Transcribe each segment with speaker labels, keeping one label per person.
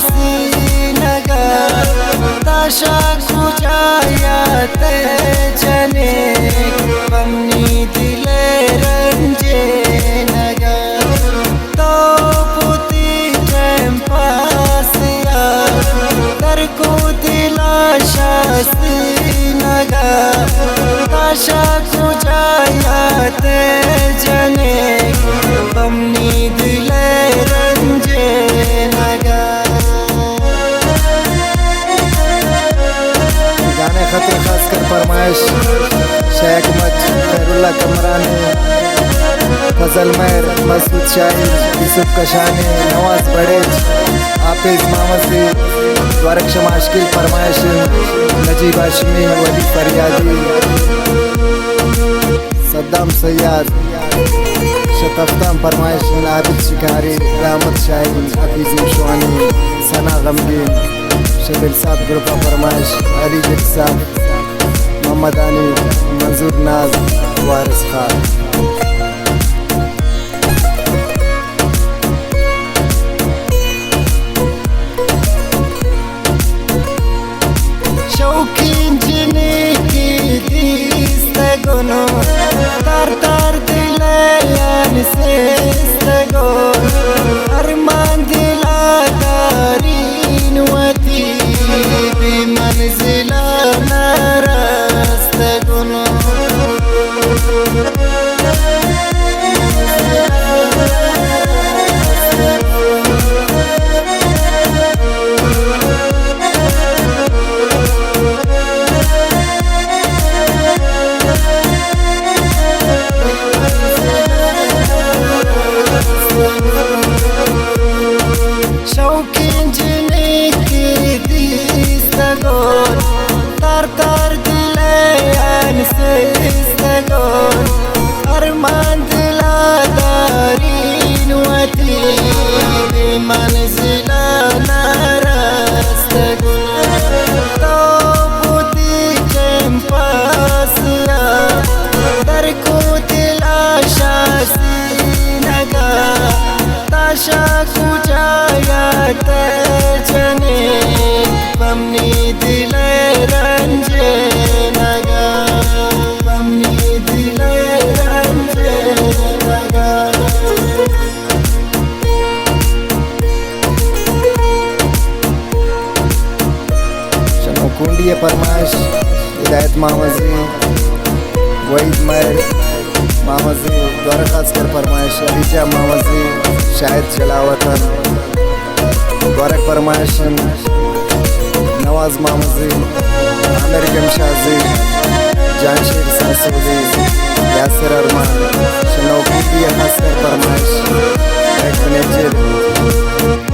Speaker 1: श्रीनगर ताशा कुजायाते जने बमनी दिले रंजे नगर तो पुती चंपासिया कर को दिला श्रीनगर ताशा कुजायाते जने बमनी दिले रंजे गाने खतर खासकर फरमाइश शेख मच खैरुल्ला कमरानी फजल महर मसूद शाहिर यूसुफ कशानी नवाज बड़ेज हाफिज मामसी द्वारक शमाशकिल फरमाइश नजीब हाशमी वली फरियादी सद्दाम सैयद शतफ्ताम फरमाइश आबिद शिकारी रहमत शाहीन हफीज शुआनी सना गमगीन शबिल साहब ग्रुप फरमाइश अली जग साहब मोहम्मद अली मंजूर नाज वारिस खान शौकीन जिने की दिस्तगुनो तार तार दिले से इस्तगो अरमान दिला दारीन वती बिमंजिला नरस्तगुनो शौकीन जिने की दिस्तगोर तार तार दिले से इस्तगोर अरमान दिला दारीन वती बिमंजिला नरस्तगुनो तो पुती चंपासिया दर को दिला श्रीनगर ताशा कुजायाते जने बमनी दिले रंजे नगर बमनी दिले रंजे नगर शनोकुंडी फरमाइश हिदायत मामजी वहीद महर मामजी द्वारा खासकर फरमाइश अलीजा मामजी शाहिद जलावतन द्वारक फरमाइश नवाज मामजी आमिर गमशाजी जानशीर सासूदी यासिर अरमान शनौकुंडी खासकर फरमाइश एक मैनेजर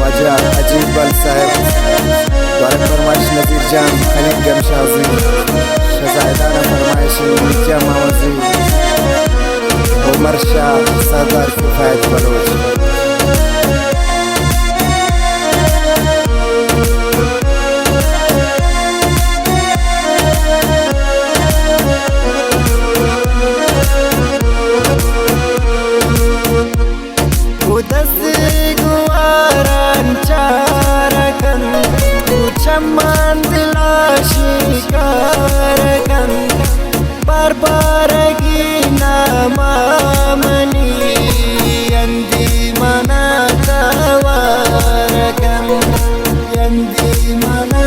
Speaker 1: वजह अजीब बल साहब द्वारक फरमाइश नजीर जान खलील गमशाजी शजायदाना फरमाइश मिर्जा मामजी उमर शाह सरदार किफायत बलोच उदस गुवारान चारकन चमन दिला शिकारकन बार बार गीना मामनी यंदी मना तवारकन यंदी मना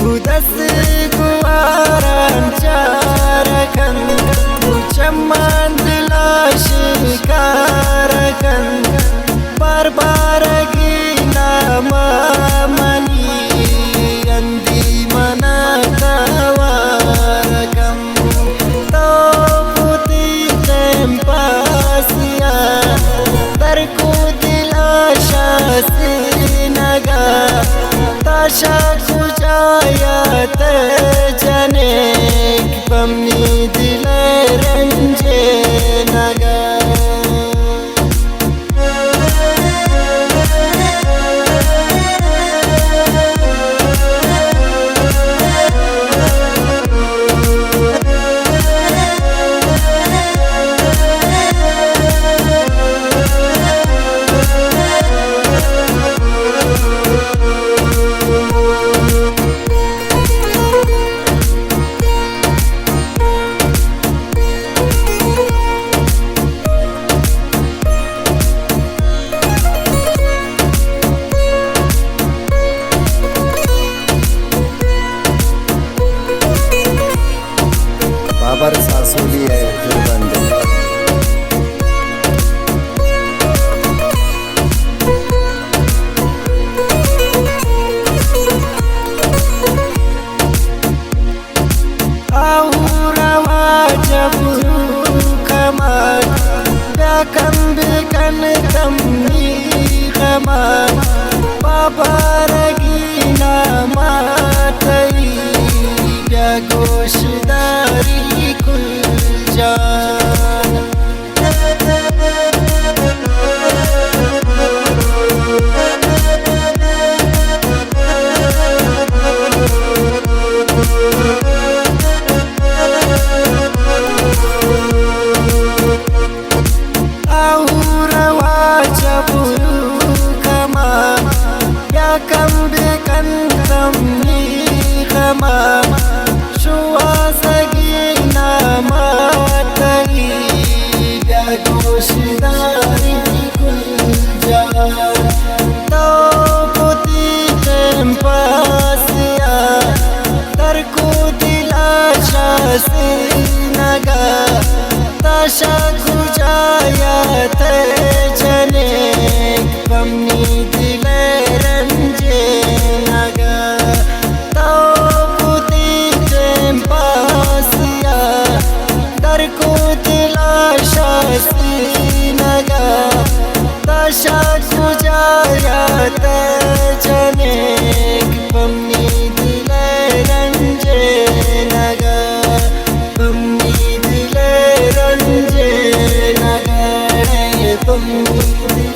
Speaker 1: उदस गुवारान चारकन चमन दिला शिकारकन बार बार गीना मामनी खबर सासुली है जुर्बंद
Speaker 2: Kan tamni khaman babaragi na matai ya goshdari kul jaan Kambikan tamni khaman shua sagina matai ya goshdari kul jaan to puti tempasya tarku dilasha sinaga tasha kujaya te jane pamni Tasha kujaya te janek pamni dile ranje naga pamni dile ranje naga pamni